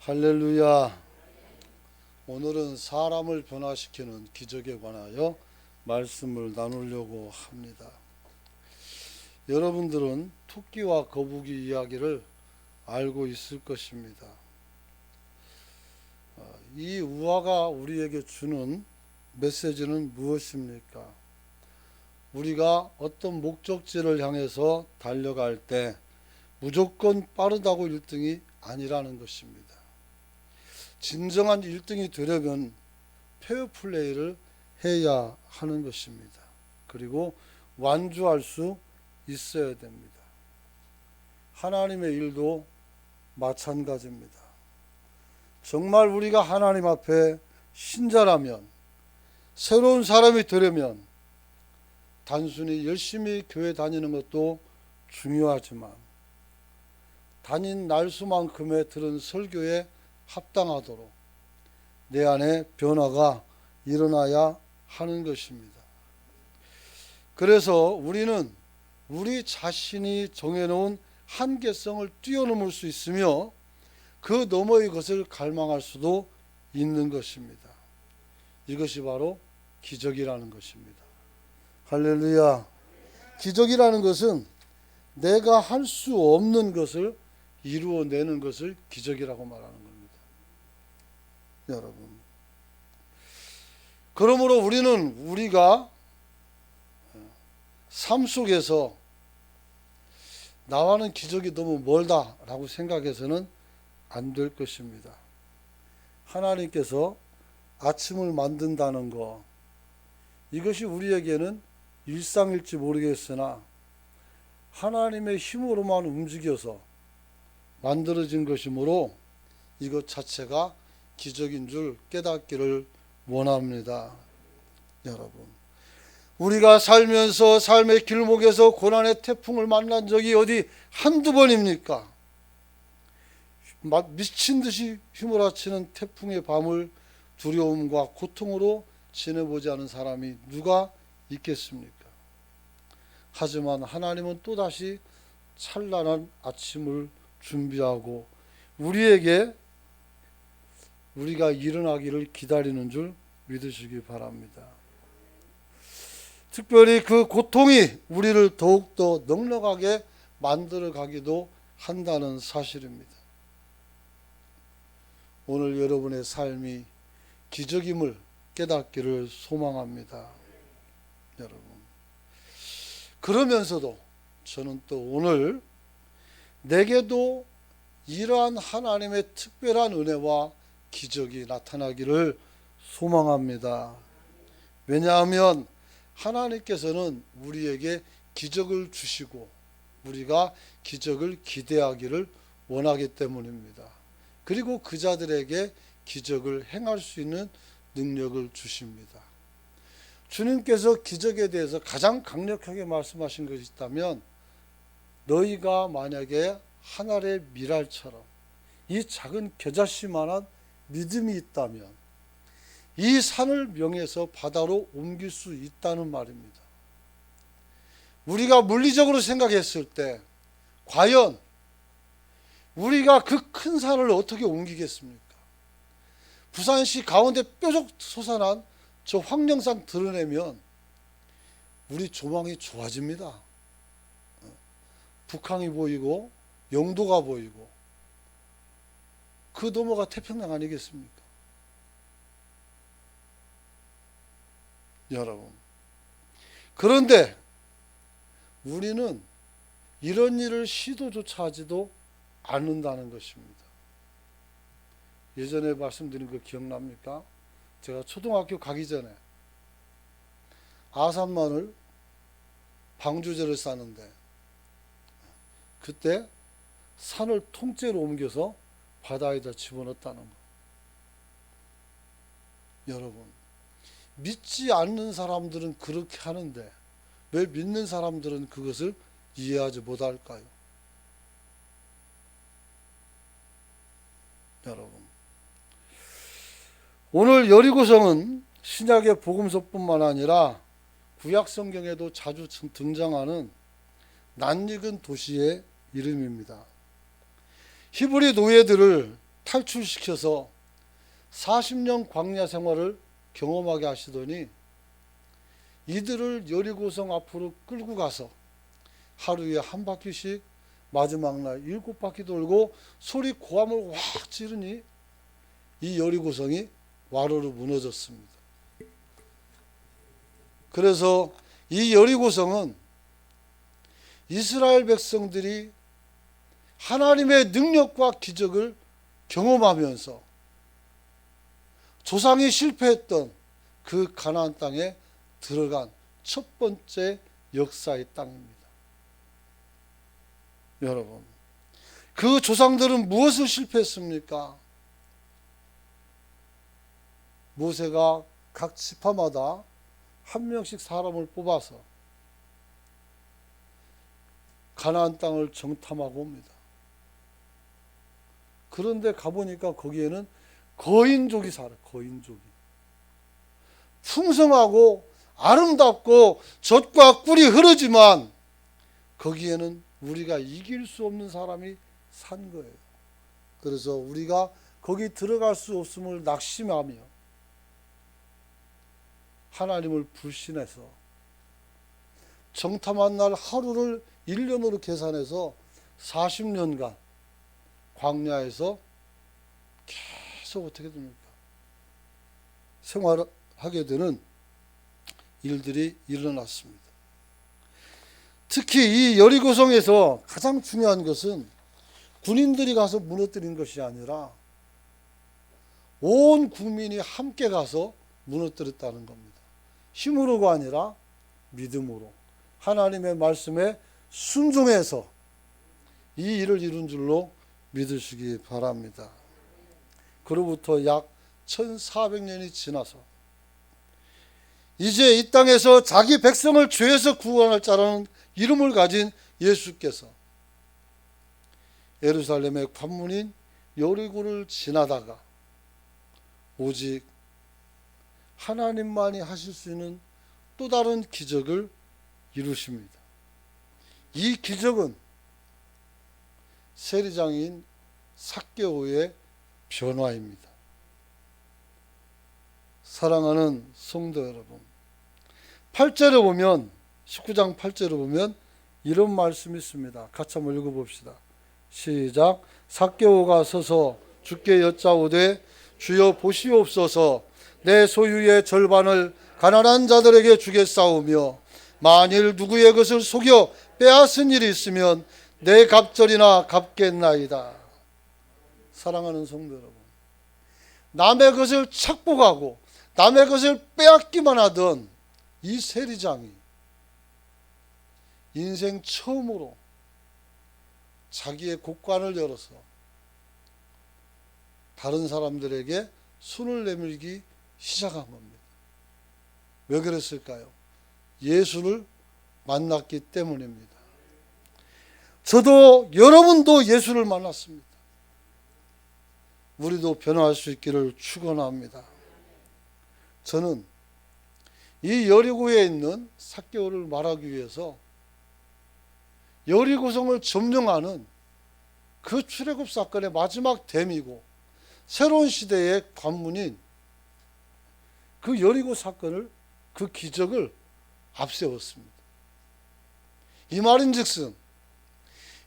할렐루야. 오늘은 사람을 변화시키는 기적에 관하여 말씀을 나누려고 합니다. 여러분들은 토끼와 거북이 이야기를 알고 있을 것입니다. 이 우화가 우리에게 주는 메시지는 무엇입니까? 우리가 어떤 목적지를 향해서 달려갈 때 무조건 빠르다고 1등이 아니라는 것입니다. 진정한 1등이 되려면 페어플레이를 해야 하는 것입니다. 그리고 완주할 수 있어야 됩니다. 하나님의 일도 마찬가지입니다. 정말 우리가 하나님 앞에 신자라면, 새로운 사람이 되려면 단순히 열심히 교회 다니는 것도 중요하지만 다닌 날수만큼의 들은 설교에 합당하도록 내 안에 변화가 일어나야 하는 것입니다. 그래서 우리는 우리 자신이 정해놓은 한계성을 뛰어넘을 수 있으며 그 너머의 것을 갈망할 수도 있는 것입니다. 이것이 바로 기적이라는 것입니다. 할렐루야. 기적이라는 것은 내가 할 수 없는 것을 이루어내는 것을 기적이라고 말하는 겁니다. 여러분, 그러므로 우리는 우리가 삶 속에서 나와는 기적이 너무 멀다라고 생각해서는 안 될 것입니다. 하나님께서 아침을 만든다는 것, 이것이 우리에게는 일상일지 모르겠으나 하나님의 힘으로만 움직여서 만들어진 것이므로 이것 자체가 기적인 줄 깨닫기를 원합니다. 여러분, 우리가 살면서 삶의 길목에서 고난의 태풍을 만난 적이 어디 한두 번입니까? 미친 듯이 휘몰아치는 태풍의 밤을 두려움과 고통으로 지내보지 않은 사람이 누가 있겠습니까? 하지만 하나님은 또다시 찬란한 아침을 준비하고 우리가 일어나기를 기다리는 줄 믿으시기 바랍니다. 특별히 그 고통이 우리를 더욱더 넉넉하게 만들어 가기도 한다는 사실입니다. 오늘 여러분의 삶이 기적임을 깨닫기를 소망합니다. 여러분, 그러면서도 저는 또 오늘 내게도 이러한 하나님의 특별한 은혜와 기적이 나타나기를 소망합니다. 왜냐하면 하나님께서는 우리에게 기적을 주시고 우리가 기적을 기대하기를 원하기 때문입니다. 그리고 그 자들에게 기적을 행할 수 있는 능력을 주십니다. 주님께서 기적에 대해서 가장 강력하게 말씀하신 것이 있다면, 너희가 만약에 한 알의 밀알처럼 이 작은 겨자씨만한 믿음이 있다면 이 산을 명해서 바다로 옮길 수 있다는 말입니다. 우리가 물리적으로 생각했을 때 과연 우리가 그 큰 산을 어떻게 옮기겠습니까? 부산시 가운데 뾰족 솟아난 저 황령산 드러내면 우리 조망이 좋아집니다. 북한이 보이고 영도가 보이고 그 너머가 태평양 아니겠습니까? 여러분, 그런데 우리는 이런 일을 시도조차 하지도 않는다는 것입니다. 예전에 말씀드린 거 기억납니까? 제가 초등학교 가기 전에 아산마늘 방주제를 싸는데 그때 산을 통째로 옮겨서 바다에다 집어넣었다는 거. 여러분, 믿지 않는 사람들은 그렇게 하는데 왜 믿는 사람들은 그것을 이해하지 못할까요? 여러분, 오늘 여리고성은 신약의 복음서뿐만 아니라 구약 성경에도 자주 등장하는 낯익은 도시의 이름입니다. 히브리 노예들을 탈출시켜서 40년 광야 생활을 경험하게 하시더니 이들을 여리고성 앞으로 끌고 가서 하루에 한 바퀴씩 마지막 날 7바퀴 돌고 소리 고함을 확 지르니 이 여리고성이 와르르 무너졌습니다. 그래서 이 여리고성은 이스라엘 백성들이 하나님의 능력과 기적을 경험하면서 조상이 실패했던 그 가나안 땅에 들어간 첫 번째 역사의 땅입니다. 여러분, 그 조상들은 무엇을 실패했습니까? 모세가 각 지파마다 한 명씩 사람을 뽑아서 가나안 땅을 정탐하고 옵니다. 그런데 가보니까 거기에는 거인족이 살아요. 거인족이. 풍성하고 아름답고 젖과 꿀이 흐르지만 거기에는 우리가 이길 수 없는 사람이 산 거예요. 그래서 우리가 거기 들어갈 수 없음을 낙심하며 하나님을 불신해서 정탐한 날 하루를 1년으로 계산해서 40년간 광야에서 계속 어떻게 됩니까? 생활하게 되는 일들이 일어났습니다. 특히 이 여리고성에서 가장 중요한 것은 군인들이 가서 무너뜨린 것이 아니라 온 국민이 함께 가서 무너뜨렸다는 겁니다. 힘으로가 아니라 믿음으로 하나님의 말씀에 순종해서 이 일을 이룬 줄로 믿으시기 바랍니다. 그로부터 약 1400년이 지나서 이제 이 땅에서 자기 백성을 죄에서 구원할 자라는 이름을 가진 예수께서 예루살렘의 관문인 여리고를 지나다가 오직 하나님만이 하실 수 있는 또 다른 기적을 이루십니다. 이 기적은 세리장인 삭개오의 변화입니다. 사랑하는 성도 여러분, 8절에 보면 19장 8절에 보면 이런 말씀이 있습니다. 같이 한번 읽어봅시다. 시작. 삭개오가 서서 주께 여짜오되 주여 보시옵소서 내 소유의 절반을 가난한 자들에게 주겠사오며 만일 누구의 것을 속여 빼앗은 일이 있으면 내 갑절이나 갚겠나이다. 사랑하는 성도 여러분, 남의 것을 착복하고 남의 것을 빼앗기만 하던 이 세리장이 인생 처음으로 자기의 곳간을 열어서 다른 사람들에게 손을 내밀기 시작한 겁니다. 왜 그랬을까요? 예수를 만났기 때문입니다. 저도 여러분도 예수를 만났습니다. 우리도 변화할 수 있기를 축원합니다. 저는 이 여리고에 있는 삭개오를 말하기 위해서 여리고성을 점령하는 그 출애굽 사건의 마지막 댐이고 새로운 시대의 관문인 그 여리고 사건을, 그 기적을 앞세웠습니다. 이 말인즉슨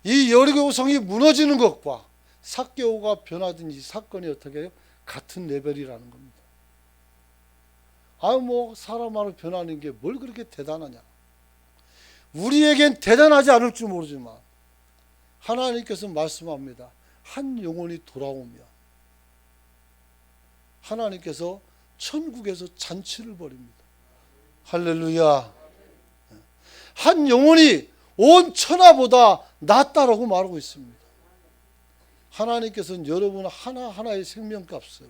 이 여리고성이 무너지는 것과 삭개오가 변화된 이 사건이 어떻게 해요? 같은 레벨이라는 겁니다. 사람 하나 변하는 게 뭘 그렇게 대단하냐? 우리에겐 대단하지 않을 줄 모르지만 하나님께서 말씀합니다. 한 영혼이 돌아오면 하나님께서 천국에서 잔치를 벌입니다. 할렐루야. 한 영혼이 온 천하보다 낫다라고 말하고 있습니다. 하나님께서는 여러분 하나하나의 생명값을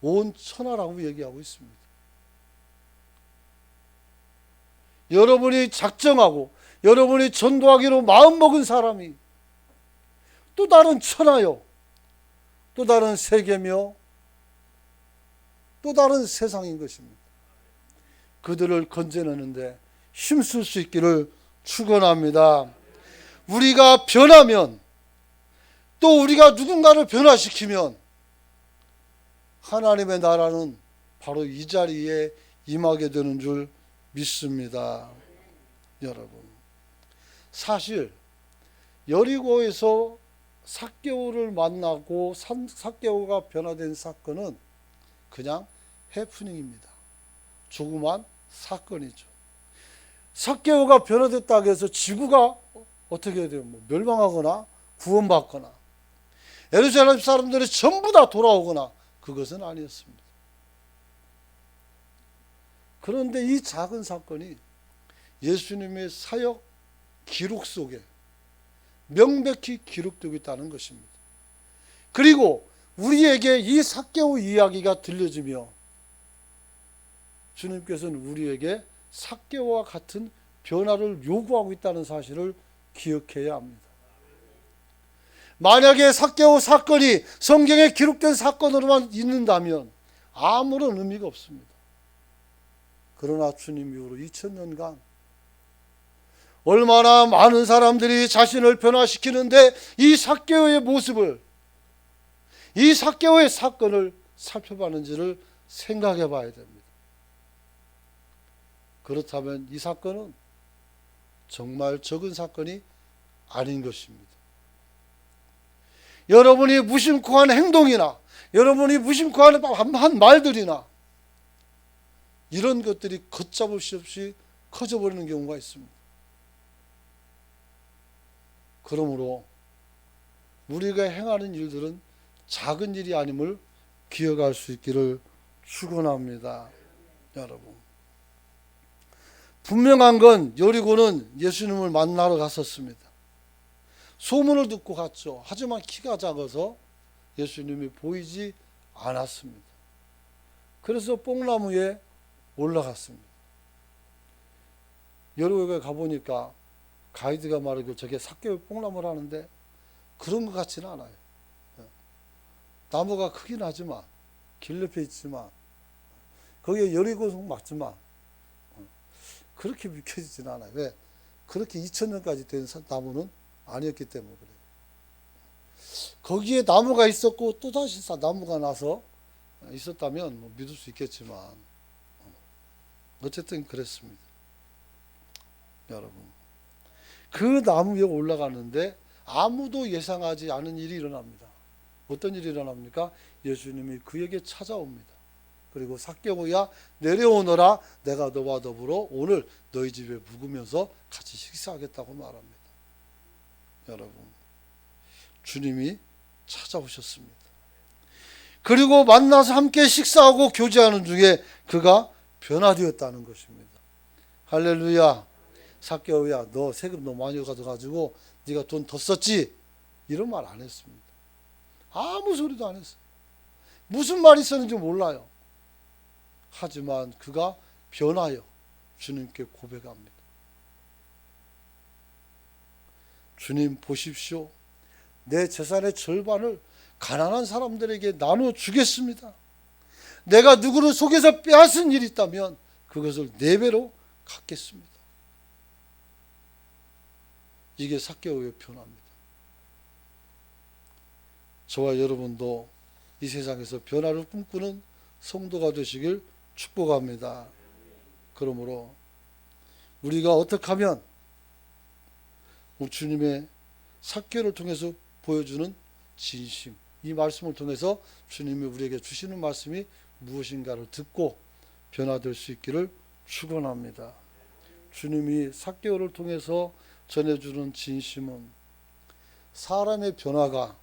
온 천하라고 얘기하고 있습니다. 여러분이 작정하고 여러분이 전도하기로 마음먹은 사람이 또 다른 천하요, 또 다른 세계며 또 다른 세상인 것입니다. 그들을 건져내는데 힘쓸 수 있기를 축원합니다. 우리가 변하면 또 우리가 누군가를 변화시키면 하나님의 나라는 바로 이 자리에 임하게 되는 줄 믿습니다. 여러분, 사실 여리고에서 삭개오를 만나고 삭개오가 변화된 사건은 그냥 해프닝입니다. 조그만 사건이죠. 삭개오가 변화됐다고 해서 지구가 어떻게 해야 돼요? 뭐 멸망하거나 구원받거나 예루살렘 사람들이 전부 다 돌아오거나 그것은 아니었습니다. 그런데 이 작은 사건이 예수님의 사역 기록 속에 명백히 기록되고 있다는 것입니다. 그리고 우리에게 이 삭개오 이야기가 들려지며 주님께서는 우리에게 삭개오와 같은 변화를 요구하고 있다는 사실을 기억해야 합니다. 만약에 삭개오 사건이 성경에 기록된 사건으로만 있는다면 아무런 의미가 없습니다. 그러나 주님 이후로 2000년간 얼마나 많은 사람들이 자신을 변화시키는데 이 삭개오의 모습을, 이 삭개오의 사건을 살펴봤는지를 생각해 봐야 됩니다. 그렇다면 이 사건은 정말 적은 사건이 아닌 것입니다. 여러분이 무심코 한 행동이나 여러분이 무심코 한 말들이나 이런 것들이 걷잡을 수 없이 커져버리는 경우가 있습니다. 그러므로 우리가 행하는 일들은 작은 일이 아님을 기억할 수 있기를 축원합니다. 여러분, 분명한 건 여리고는 예수님을 만나러 갔었습니다. 소문을 듣고 갔죠. 하지만 키가 작아서 예수님이 보이지 않았습니다. 그래서 뽕나무에 올라갔습니다. 여리고에 가보니까 가이드가 말하고 저게 삭개오 뽕나무라는데 그런 것 같지는 않아요. 나무가 크긴 하지만 길 옆에 있지만 거기에 여리고 맞지만 그렇게 믿겨지지는 않아요. 왜? 그렇게 2000년까지 된 나무는 아니었기 때문에 그래요. 거기에 나무가 있었고 또다시 나무가 나서 있었다면 뭐 믿을 수 있겠지만 어쨌든 그랬습니다. 여러분, 그 나무 위에 올라가는데 아무도 예상하지 않은 일이 일어납니다. 어떤 일이 일어납니까? 예수님이 그에게 찾아옵니다. 그리고 삭개오야 내려오너라, 내가 너와 더불어 오늘 너희 집에 묵으면서 같이 식사하겠다고 말합니다. 여러분, 주님이 찾아오셨습니다. 그리고 만나서 함께 식사하고 교제하는 중에 그가 변화되었다는 것입니다. 할렐루야. 삭개오야, 너 세금 너무 많이 가져가지고 네가 돈 더 썼지? 이런 말 안 했습니다. 아무 소리도 안 했어요. 무슨 말이 있었는지 몰라요. 하지만 그가 변하여 주님께 고백합니다. 주님 보십시오. 내 재산의 절반을 가난한 사람들에게 나눠 주겠습니다. 내가 누구를 속여서 빼앗은 일이 있다면 그것을 4배로 갚겠습니다. 이게 삭개오의 변화입니다. 저와 여러분도 이 세상에서 변화를 꿈꾸는 성도가 되시길 축복합니다. 그러므로 우리가 어떻게 하면 주님의 삭개오를 통해서 보여주는 진심, 이 말씀을 통해서 주님이 우리에게 주시는 말씀이 무엇인가를 듣고 변화될 수 있기를 축원합니다. 주님이 삭개오를 통해서 전해주는 진심은 사람의 변화가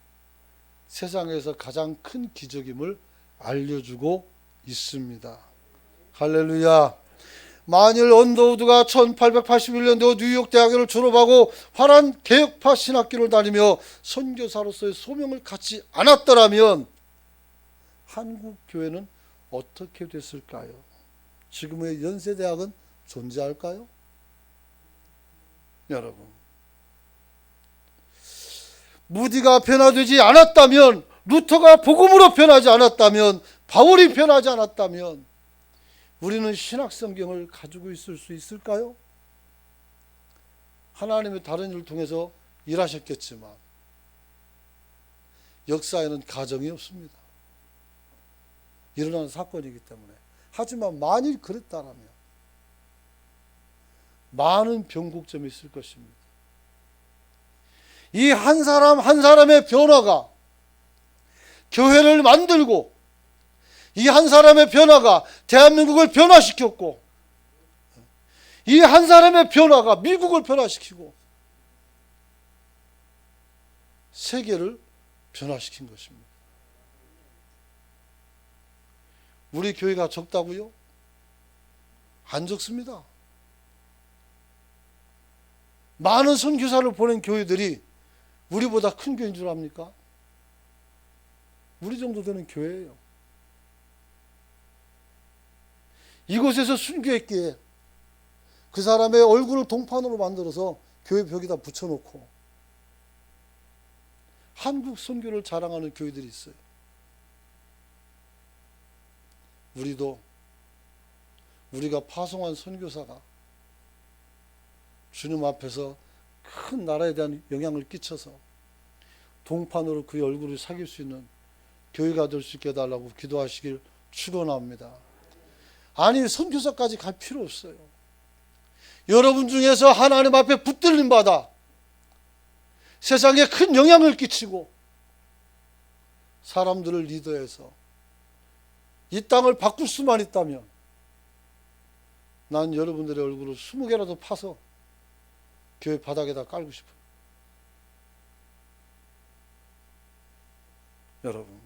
세상에서 가장 큰 기적임을 알려주고 있습니다. 할렐루야. 만일 언더우드가 1881년도 뉴욕 대학을 졸업하고 화란 개혁파 신학교를 다니며 선교사로서의 소명을 갖지 않았더라면 한국 교회는 어떻게 됐을까요? 지금의 연세대학은 존재할까요? 여러분, 무디가 변화되지 않았다면, 루터가 복음으로 변하지 않았다면, 바울이 변하지 않았다면 우리는 신학성경을 가지고 있을 수 있을까요? 하나님의 다른 일을 통해서 일하셨겠지만 역사에는 가정이 없습니다. 일어나는 사건이기 때문에. 하지만 만일 그랬다라면 많은 변곡점이 있을 것입니다. 이 한 사람 한 사람의 변화가 교회를 만들고, 이 한 사람의 변화가 대한민국을 변화시켰고, 이 한 사람의 변화가 미국을 변화시키고 세계를 변화시킨 것입니다. 우리 교회가 적다고요? 안 적습니다. 많은 선교사를 보낸 교회들이 우리보다 큰 교회인 줄 압니까? 우리 정도 되는 교회예요. 이곳에서 순교했기에 그 사람의 얼굴을 동판으로 만들어서 교회 벽에다 붙여놓고 한국 선교를 자랑하는 교회들이 있어요. 우리도 우리가 파송한 선교사가 주님 앞에서 큰 나라에 대한 영향을 끼쳐서 동판으로 그의 얼굴을 사귈 수 있는 교회가 될 수 있게 해달라고 기도하시길 축원합니다. 아니, 선교사까지 갈 필요 없어요. 여러분 중에서 하나님 앞에 붙들림 받아 세상에 큰 영향을 끼치고 사람들을 리더해서 이 땅을 바꿀 수만 있다면 난 여러분들의 얼굴을 20개라도 파서 교회 바닥에다 깔고 싶어요. 여러분,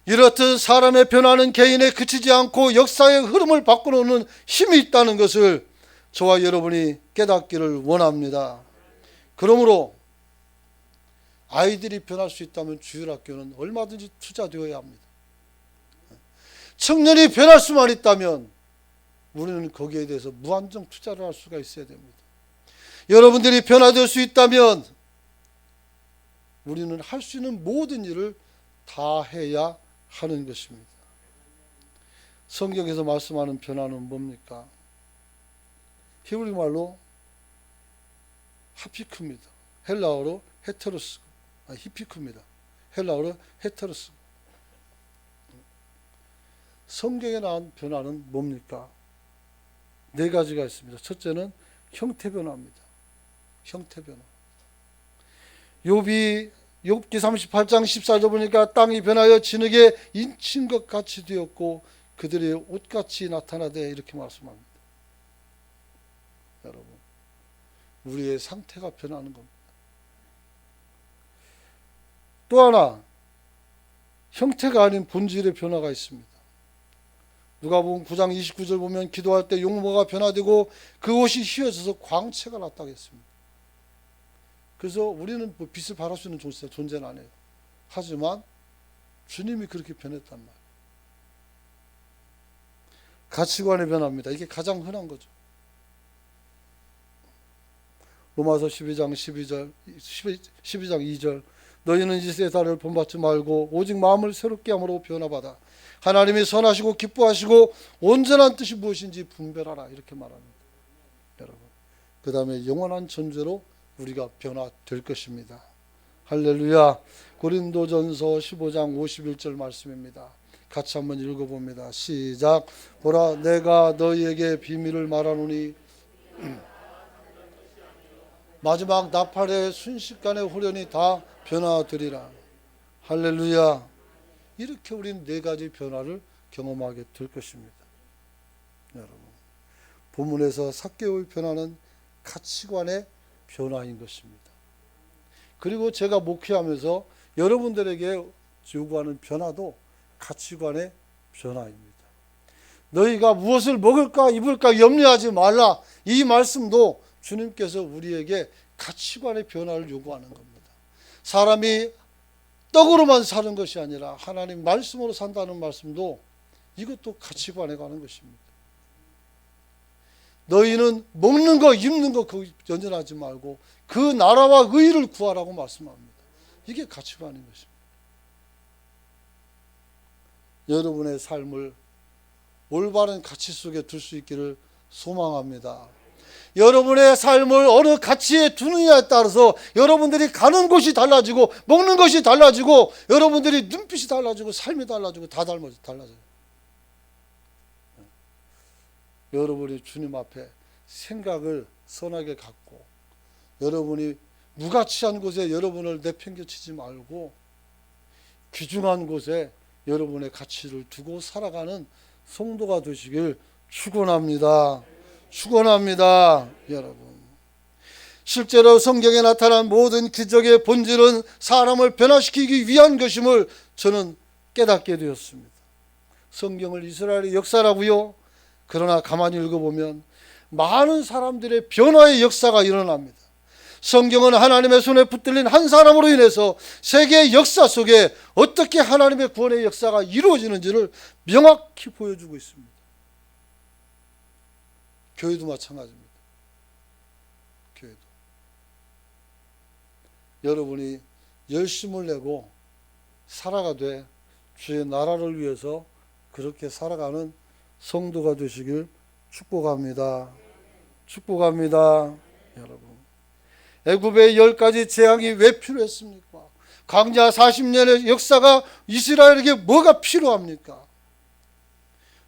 이렇듯 사람의 변화는 개인에 그치지 않고 역사의 흐름을 바꾸는 힘이 있다는 것을 저와 여러분이 깨닫기를 원합니다. 그러므로 아이들이 변할 수 있다면 주일학교는 얼마든지 투자되어야 합니다. 청년이 변할 수만 있다면 우리는 거기에 대해서 무한정 투자를 할 수가 있어야 됩니다. 여러분들이 변화될 수 있다면 우리는 할 수 있는 모든 일을 다 해야 하는 것입니다. 성경에서 말씀하는 변화는 뭡니까? 히브리 말로 하피크입니다. 헬라어로 헤테로스, 히피크입니다. 헬라어로 헤테로스. 성경에 나온 변화는 뭡니까? 네 가지가 있습니다. 첫째는 형태 변화입니다. 형태 변화. 욥기 38장 14절 보니까 땅이 변하여 진흙에 인친 것 같이 되었고 그들의 옷같이 나타나되 이렇게 말씀합니다. 여러분, 우리의 상태가 변하는 겁니다. 또 하나, 형태가 아닌 본질의 변화가 있습니다. 누가복음 9장 29절 보면 기도할 때 용모가 변화되고 그 옷이 휘어져서 광채가 났다고 했습니다. 그래서 우리는 뭐 빛을 발할 수 있는 존재는 아니에요. 하지만 주님이 그렇게 변했단 말이에요. 가치관의 변화입니다. 이게 가장 흔한 거죠. 로마서 12장 2절 너희는 이 세상을 본받지 말고 오직 마음을 새롭게 함으로 변화받아 하나님이 선하시고 기뻐하시고 온전한 뜻이 무엇인지 분별하라 이렇게 말합니다. 여러분, 그 다음에 영원한 존재로 우리가 변화될 것입니다. 할렐루야. 고린도전서 15장 51절 말씀입니다. 같이 한번 읽어봅니다. 시작. 보라, 내가 너희에게 비밀을 말하노니 마지막 나팔의 순식간에 후련히 다 변화되리라. 할렐루야. 이렇게 우리는 네 가지 변화를 경험하게 될 것입니다. 여러분, 본문에서 삭개오의 변화는 가치관의 변화인 것입니다. 그리고 제가 목회하면서 여러분들에게 요구하는 변화도 가치관의 변화입니다. 너희가 무엇을 먹을까 입을까 염려하지 말라. 이 말씀도 주님께서 우리에게 가치관의 변화를 요구하는 겁니다. 사람이 떡으로만 사는 것이 아니라 하나님 말씀으로 산다는 말씀도 이것도 가치관에 관한 것입니다. 너희는 먹는 거 입는 거 연연하지 말고 그 나라와 의를 구하라고 말씀합니다. 이게 가치관인 것입니다. 여러분의 삶을 올바른 가치 속에 둘 수 있기를 소망합니다. 여러분의 삶을 어느 가치에 두느냐에 따라서 여러분들이 가는 곳이 달라지고 먹는 것이 달라지고 여러분들이 눈빛이 달라지고 삶이 달라지고 다 달라져요. 여러분이 주님 앞에 생각을 선하게 갖고 여러분이 무가치한 곳에 여러분을 내팽개치지 말고 귀중한 곳에 여러분의 가치를 두고 살아가는 성도가 되시길 축원합니다. 축원합니다. 여러분, 실제로 성경에 나타난 모든 기적의 본질은 사람을 변화시키기 위한 것임을 저는 깨닫게 되었습니다. 성경을 이스라엘의 역사라고요? 그러나 가만히 읽어보면 많은 사람들의 변화의 역사가 일어납니다. 성경은 하나님의 손에 붙들린 한 사람으로 인해서 세계의 역사 속에 어떻게 하나님의 구원의 역사가 이루어지는지를 명확히 보여주고 있습니다. 교회도 마찬가지입니다. 교회도. 여러분이 열심을 내고 살아가되 주의 나라를 위해서 그렇게 살아가는 성도가 되시길 축복합니다. 축복합니다. 여러분, 애굽의 10가지 재앙이 왜 필요했습니까? 광야 40년의 역사가 이스라엘에게 뭐가 필요합니까?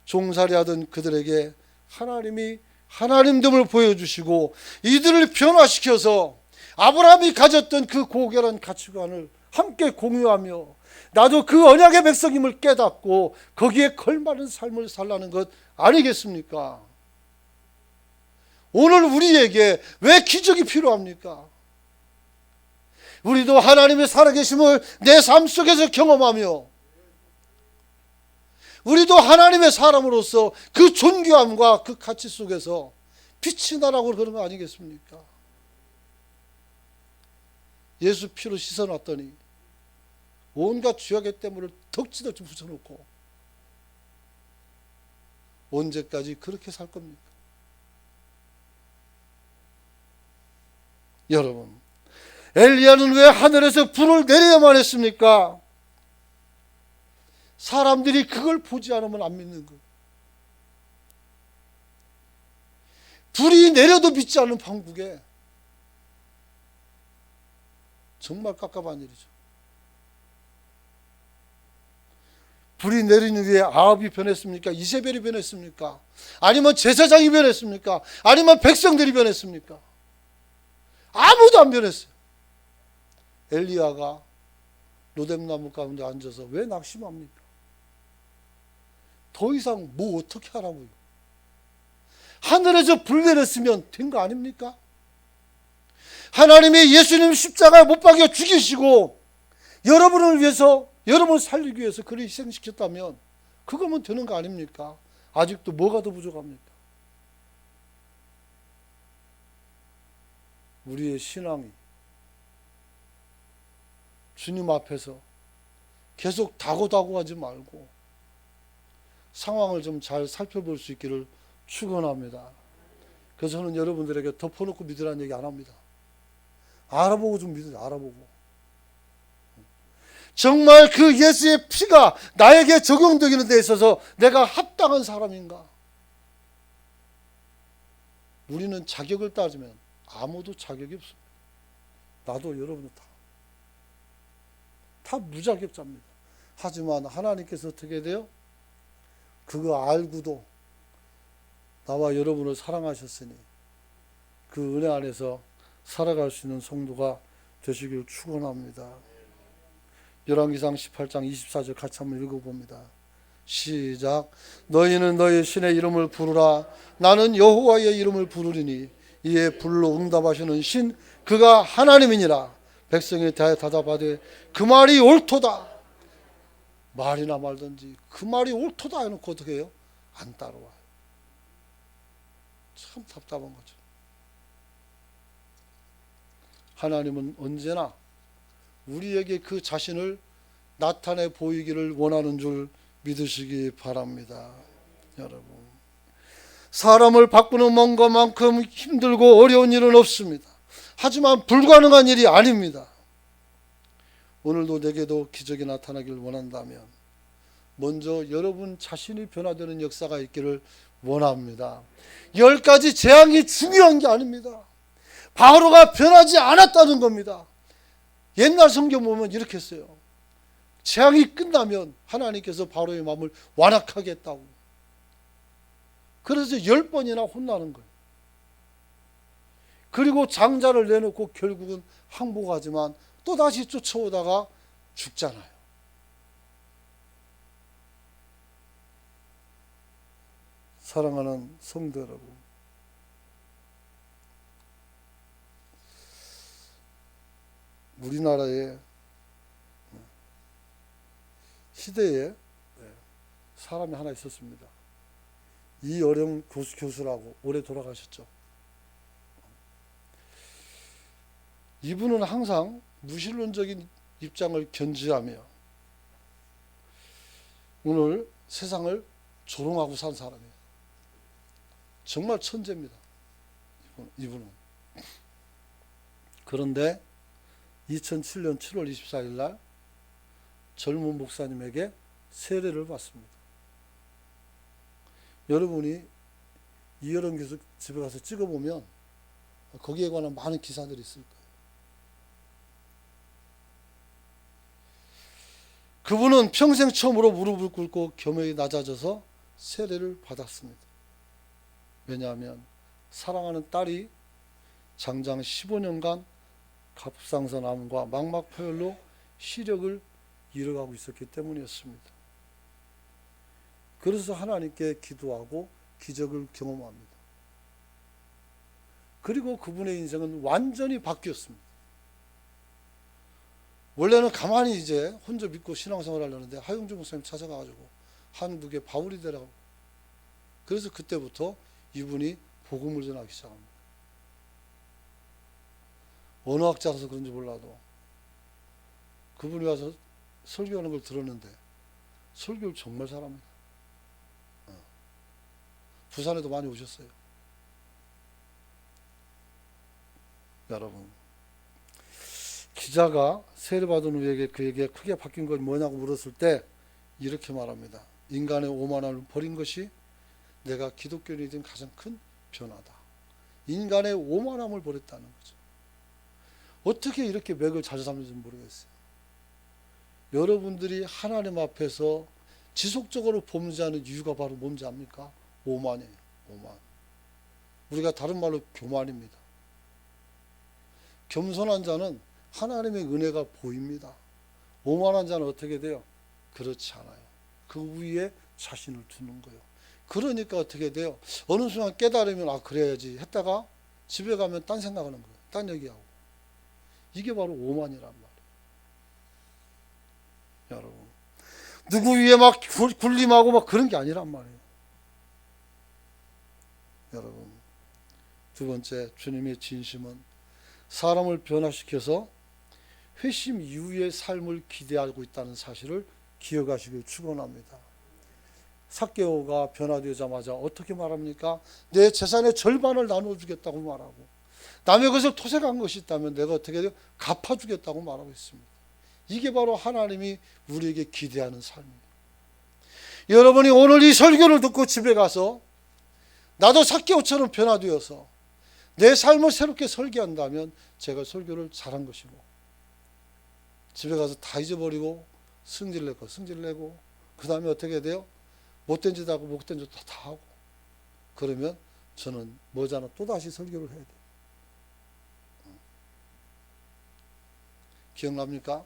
종살이하던 그들에게 하나님이 하나님됨을 보여주시고 이들을 변화시켜서 아브라함이 가졌던 그 고결한 가치관을 함께 공유하며 나도 그 언약의 백성임을 깨닫고 거기에 걸맞는 삶을 살라는 것 아니겠습니까? 오늘 우리에게 왜 기적이 필요합니까? 우리도 하나님의 살아계심을 내 삶 속에서 경험하며 우리도 하나님의 사람으로서 그 존귀함과 그 가치 속에서 빛이 나라고 그런 거 아니겠습니까? 예수 피로 씻어놨더니 온갖 죄악의 때문을 덕지덕지 붙여놓고 언제까지 그렇게 살 겁니까? 여러분, 엘리야는 왜 하늘에서 불을 내려야만 했습니까? 사람들이 그걸 보지 않으면 안 믿는 거예요. 불이 내려도 믿지 않는 판국에 정말 깝깝한 일이죠. 불이 내린 후에 아합이 변했습니까? 이세벨이 변했습니까? 아니면 제사장이 변했습니까? 아니면 백성들이 변했습니까? 아무도 안 변했어요. 엘리야가 로뎀나무 가운데 앉아서 왜 낙심합니까? 더 이상 뭐 어떻게 하라고요? 하늘에서 불 내렸으면 된 거 아닙니까? 하나님이 예수님 십자가에 못 박여 죽이시고 여러분을 위해서 여러분을 살리기 위해서 그를 희생시켰다면 그거면 되는 거 아닙니까? 아직도 뭐가 더 부족합니까? 우리의 신앙이 주님 앞에서 계속 다고다고하지 말고 상황을 좀 잘 살펴볼 수 있기를 축원합니다. 그래서 저는 여러분들에게 덮어놓고 믿으라는 얘기 안 합니다. 알아보고 좀 믿으세요. 알아보고. 정말 그 예수의 피가 나에게 적용되는 데 있어서 내가 합당한 사람인가? 우리는 자격을 따지면 아무도 자격이 없습니다. 나도 여러분도 다 무자격자입니다. 하지만 하나님께서 어떻게 돼요? 그거 알고도 나와 여러분을 사랑하셨으니 그 은혜 안에서 살아갈 수 있는 성도가 되시길 축원합니다. 열왕기상 18장 24절 같이 한번 읽어봅니다. 시작. 너희는 너희 신의 이름을 부르라. 나는 여호와의 이름을 부르리니 이에 불로 응답하시는 신 그가 하나님이니라. 백성에 대하여 대답하되 그 말이 옳도다. 말이나 말든지 그 말이 옳도다 해놓고 어떻게 해요? 안 따라와요. 참 답답한 거죠. 하나님은 언제나 우리에게 그 자신을 나타내 보이기를 원하는 줄 믿으시기 바랍니다. 여러분, 사람을 바꾸는 것만큼 힘들고 어려운 일은 없습니다. 하지만 불가능한 일이 아닙니다. 오늘도 내게도 기적이 나타나길 원한다면 먼저 여러분 자신이 변화되는 역사가 있기를 원합니다. 10가지 재앙이 중요한 게 아닙니다. 바로가 변하지 않았다는 겁니다. 옛날 성경 보면 이렇게 했어요. 재앙이 끝나면 하나님께서 바로의 마음을 완악하게 했다고. 그래서 10번이나 혼나는 거예요. 그리고 장자를 내놓고 결국은 항복하지만 또다시 쫓아오다가 죽잖아요. 사랑하는 성도 여러분, 우리나라의 시대에 사람이 하나 있었습니다. 이어령 교수라고 올해 돌아가셨죠. 이분은 항상 무신론적인 입장을 견지하며 오늘 세상을 조롱하고 산 사람이에요. 정말 천재입니다. 이분은. 그런데 2007년 7월 24일 날 젊은 목사님에게 세례를 받습니다. 여러분이 이어령 교수 집에 가서 찍어보면 거기에 관한 많은 기사들이 있을 거예요. 그분은 평생 처음으로 무릎을 꿇고 겸허히 낮아져서 세례를 받았습니다. 왜냐하면 사랑하는 딸이 장장 15년간 갑상선암과 망막파열로 시력을 잃어가고 있었기 때문이었습니다. 그래서 하나님께 기도하고 기적을 경험합니다. 그리고 그분의 인생은 완전히 바뀌었습니다. 원래는 가만히 이제 혼자 믿고 신앙생활 하려는데 하용주 목사님 찾아가가지고 한국에 바울이 되라고. 그래서 그때부터 이분이 복음을 전하기 시작합니다. 언어학자라서 그런지 몰라도 그분이 와서 설교하는 걸 들었는데 설교를 정말 잘합니다. 부산에도 많이 오셨어요. 여러분, 기자가 세례받은 후에 그에게 크게 바뀐 건 뭐냐고 물었을 때 이렇게 말합니다. 인간의 오만함을 버린 것이 내가 기독교인이 된 가장 큰 변화다. 인간의 오만함을 버렸다는 거죠. 어떻게 이렇게 맥을 잘 잡는지 모르겠어요. 여러분들이 하나님 앞에서 지속적으로 범죄하는 이유가 바로 뭔지 압니까? 오만이에요. 오만. 우리가 다른 말로 교만입니다. 겸손한 자는 하나님의 은혜가 보입니다. 오만한 자는 어떻게 돼요? 그렇지 않아요. 그 위에 자신을 두는 거예요. 그러니까 어떻게 돼요? 어느 순간 깨달으면 아 그래야지 했다가 집에 가면 딴 생각하는 거예요. 딴 얘기하고. 이게 바로 오만이란 말이에요. 여러분, 누구 위에 막 군림하고 막 그런 게 아니란 말이에요. 여러분, 두 번째, 주님의 진심은 사람을 변화시켜서 회심 이후의 삶을 기대하고 있다는 사실을 기억하시길 축원합니다. 삭개오가 변화되자마자 어떻게 말합니까? 내 재산의 절반을 나눠주겠다고 말하고 남의 것을 토색한 것이 있다면 내가 어떻게 해요? 갚아주겠다고 말하고 있습니다. 이게 바로 하나님이 우리에게 기대하는 삶이에요. 여러분이 오늘 이 설교를 듣고 집에 가서 나도 삭개오처럼 변화되어서 내 삶을 새롭게 설계한다면 제가 설교를 잘한 것이고 집에 가서 다 잊어버리고 승질내고 그 다음에 어떻게 돼요? 못된 짓 하고 못된 짓 다 하고 그러면 저는 뭐잖아 또다시 설교를 해야 돼요. 기억납니까?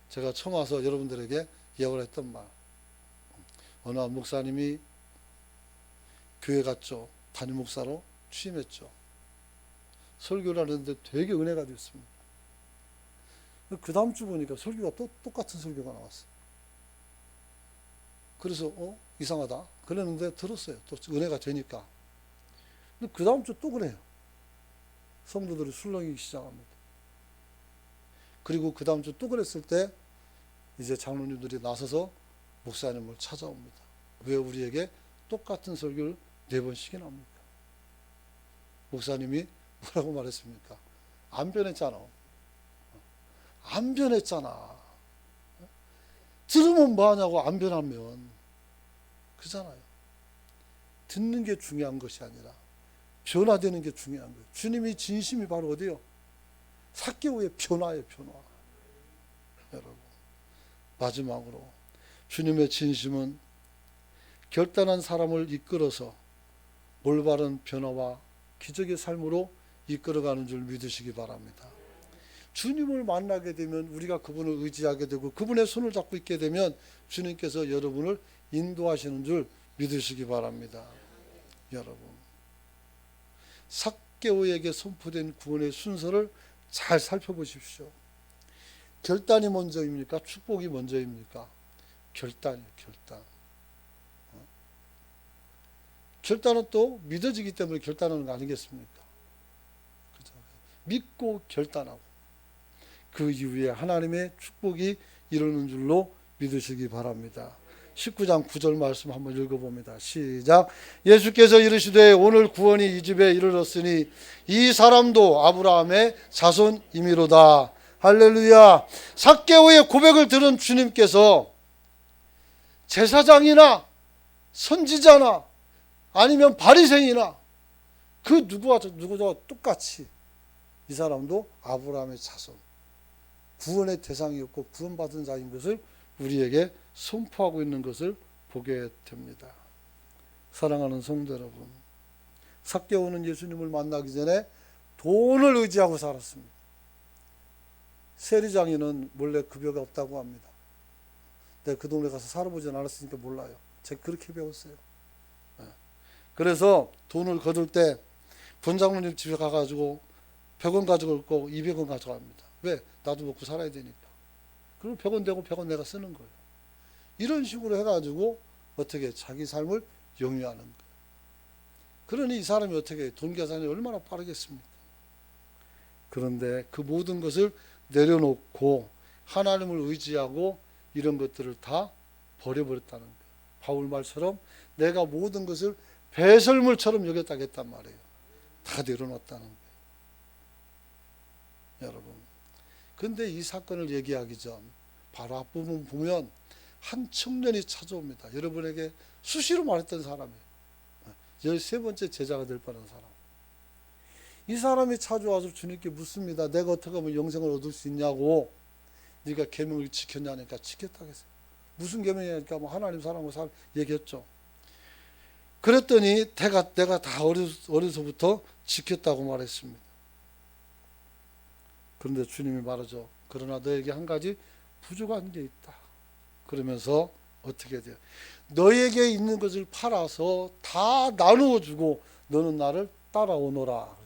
제가 처음 와서 여러분들에게 예언을 했던 말. 어느 한 목사님이 교회 갔죠. 담임 목사로 취임했죠. 설교를 하는데 되게 은혜가 됐습니다. 그 다음 주 보니까 설교가 또 똑같은 설교가 나왔어요. 그래서 이상하다 그랬는데 들었어요. 또 은혜가 되니까. 근데 그 다음 주 또 그래요. 성도들이 술렁이기 시작합니다. 그리고 그 다음 주 또 그랬을 때 이제 장로님들이 나서서 목사님을 찾아옵니다. 왜 우리에게 똑같은 설교를 4번씩이나 합니까? 목사님이 뭐라고 말했습니까? 안 변했잖아. 안 변했잖아. 들으면 들으면 뭐하냐고 안 변하면 그잖아요. 듣는 게 중요한 것이 아니라 변화되는 게 중요한 거예요. 주님이 진심이 바로 어디요? 삭개오의 변화예요. 변화. 여러분, 마지막으로 주님의 진심은 결단한 사람을 이끌어서 올바른 변화와 기적의 삶으로 이끌어가는 줄 믿으시기 바랍니다. 주님을 만나게 되면 우리가 그분을 의지하게 되고 그분의 손을 잡고 있게 되면 주님께서 여러분을 인도하시는 줄 믿으시기 바랍니다. 여러분, 삭개오에게 선포된 구원의 순서를 잘 살펴보십시오. 결단이 먼저입니까? 축복이 먼저입니까? 결단이에요. 결단. 결단은 또 믿어지기 때문에 결단하는 거 아니겠습니까? 그죠? 믿고 결단하고 그 이후에 하나님의 축복이 이루는 줄로 믿으시기 바랍니다. 19장 9절 말씀 한번 읽어봅니다. 시작. 예수께서 이르시되 오늘 구원이 이 집에 이르렀으니 이 사람도 아브라함의 자손이미로다. 할렐루야. 삭개오의 고백을 들은 주님께서 제사장이나 선지자나 아니면 바리새인이나 그 누구와 똑같이 이 사람도 아브라함의 자손, 구원의 대상이었고 구원받은 자인 것을 우리에게 선포하고 있는 것을 보게 됩니다. 사랑하는 성도 여러분, 삭개오는 예수님을 만나기 전에 돈을 의지하고 살았습니다. 세리장인은 원래 급여가 없다고 합니다. 내가 그 동네 가서 살아보진 않았으니까 몰라요. 제가 그렇게 배웠어요. 그래서 돈을 거둘 때 본장로님 집에 가가지고 100원 가지고 올 거고 200원 가져갑니다. 왜? 나도 먹고 살아야 되니까. 그리고 100원 되고 100원 내가 쓰는 거예요. 이런 식으로 해가지고 어떻게 자기 삶을 영위하는 거예요. 그러니 이 사람이 어떻게 돈 계산이 얼마나 빠르겠습니까? 그런데 그 모든 것을 내려놓고 하나님을 의지하고 이런 것들을 다 버려버렸다는 거예요. 바울 말처럼 내가 모든 것을 배설물처럼 여겼다겠단 말이에요. 다 내려놨다는 거예요. 여러분, 근데 이 사건을 얘기하기 전 바로 앞부분 보면 한 청년이 찾아옵니다. 여러분에게 수시로 말했던 사람이에요. 13번째 제자가 될 뻔한 사람. 이 사람이 찾아와서 주님께 묻습니다. 내가 어떻게 하면 영생을 얻을 수 있냐고. 네가 계명을 지켰냐니까 지켰다고 했어요. 무슨 계명이냐니까 뭐 하나님 사랑하고 얘기했죠. 그랬더니 내가 다 어려서부터 지켰다고 말했습니다. 그런데 주님이 말하죠. 그러나 너에게 한 가지 부족한 게 있다. 그러면서 어떻게 돼요? 너에게 있는 것을 팔아서 다 나누어 주고 너는 나를 따라오너라.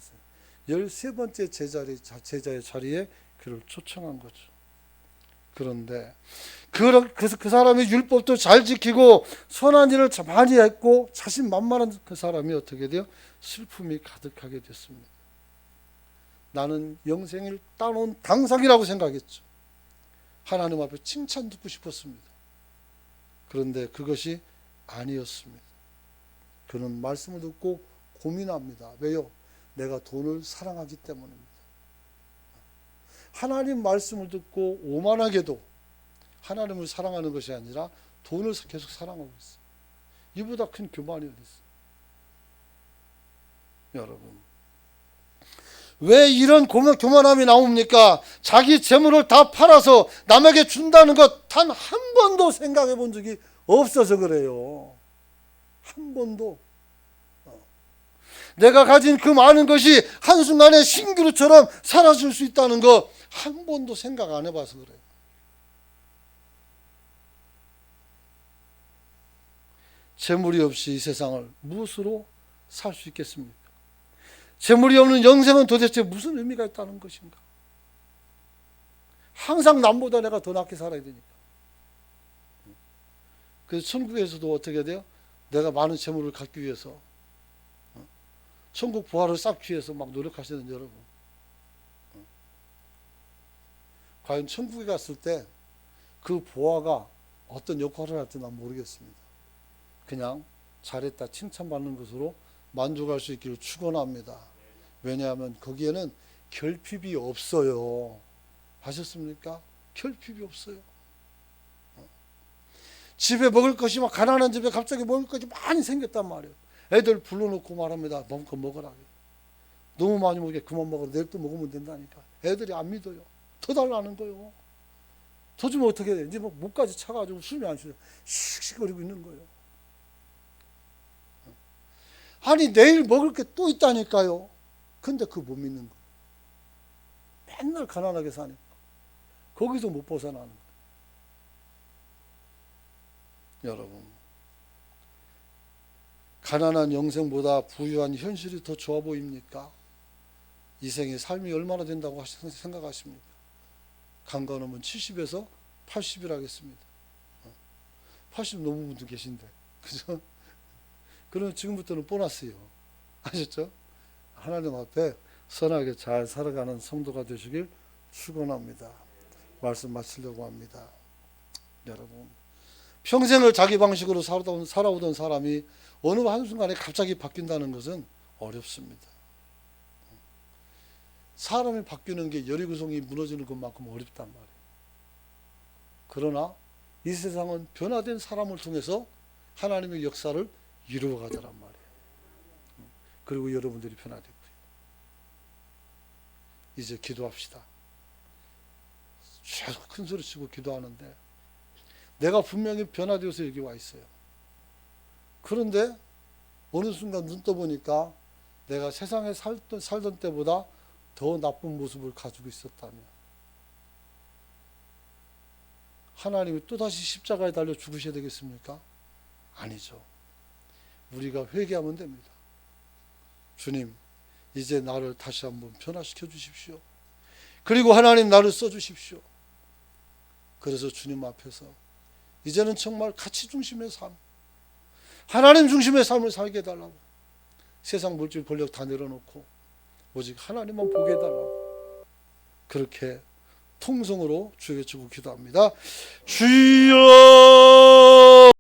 13번째 제자의 자리에 그를 초청한 거죠. 그런데 그 사람이 율법도 잘 지키고 선한 일을 많이 했고 자신만만한 그 사람이 어떻게 돼요? 슬픔이 가득하게 됐습니다. 나는 영생을 따놓은 당상이라고 생각했죠. 하나님 앞에 칭찬 듣고 싶었습니다. 그런데 그것이 아니었습니다. 그는 말씀을 듣고 고민합니다. 왜요? 내가 돈을 사랑하기 때문입니다. 하나님 말씀을 듣고 오만하게도 하나님을 사랑하는 것이 아니라 돈을 계속 사랑하고 있어요. 이보다 큰 교만이 어디 있어요? 여러분, 왜 이런 교만함이 나옵니까? 자기 재물을 다 팔아서 남에게 준다는 것 단 한 번도 생각해 본 적이 없어서 그래요. 한 번도. 내가 가진 그 많은 것이 한순간에 신기루처럼 사라질 수 있다는 거 한 번도 생각 안 해봐서 그래요. 재물이 없이 이 세상을 무엇으로 살 수 있겠습니까? 재물이 없는 영생은 도대체 무슨 의미가 있다는 것인가? 항상 남보다 내가 더 낫게 살아야 되니까. 그래서 천국에서도 어떻게 돼요? 내가 많은 재물을 갖기 위해서 천국 부활을 쌓기 위해서 막 노력하시는 여러분. 과연 천국에 갔을 때 그 보화가 어떤 역할을 할지 난 모르겠습니다. 그냥 잘했다 칭찬받는 것으로 만족할 수 있기를 축원합니다. 왜냐하면 거기에는 결핍이 없어요. 아셨습니까? 결핍이 없어요. 집에 먹을 것이 막 가난한 집에 갑자기 먹을 것이 많이 생겼단 말이에요. 애들 불러놓고 말합니다. 마음껏 먹으라. 너무 많이 먹게 그만 먹어. 내일 또 먹으면 된다니까. 애들이 안 믿어요. 더 달라는 거예요. 더 주면 어떻게 돼? 이제 뭐 목까지 차가지고 숨이 안 쉬어요. 씩씩거리고 있는 거예요. 아니 내일 먹을 게 또 있다니까요. 근데 그거 못 믿는 거예요. 맨날 가난하게 사니까. 거기서 못 벗어나는 거예요. 여러분, 가난한 영생보다 부유한 현실이 더 좋아 보입니까? 이 생의 삶이 얼마나 된다고 생각하십니까? 강건하면 70에서 80이라겠습니다. 80 넘은 분도 계신데, 그죠? 그럼 지금부터는 보너스요. 아셨죠? 하나님 앞에 선하게 잘 살아가는 성도가 되시길 축원합니다. 말씀 마치려고 합니다. 여러분, 평생을 자기 방식으로 살아오던 사람이 어느 한순간에 갑자기 바뀐다는 것은 어렵습니다. 사람이 바뀌는 게 여리구성이 무너지는 것만큼 어렵단 말이에요. 그러나 이 세상은 변화된 사람을 통해서 하나님의 역사를 이루어가더란 말이에요. 그리고 여러분들이 변화됐고요. 이제 기도합시다. 계속 큰 소리 치고 기도하는데 내가 분명히 변화되어서 여기 와 있어요. 그런데 어느 순간 눈 떠보니까 내가 세상에 살던 때보다 더 나쁜 모습을 가지고 있었다면 하나님이 또다시 십자가에 달려 죽으셔야 되겠습니까? 아니죠. 우리가 회개하면 됩니다. 주님, 이제 나를 다시 한번 변화시켜 주십시오. 그리고 하나님 나를 써주십시오. 그래서 주님 앞에서 이제는 정말 가치 중심의 삶, 하나님 중심의 삶을 살게 해달라고, 세상 물질 권력 다 내려놓고 오직 하나님만 보게 해달라고, 그렇게 통성으로 주여 외치고 기도합니다. 주여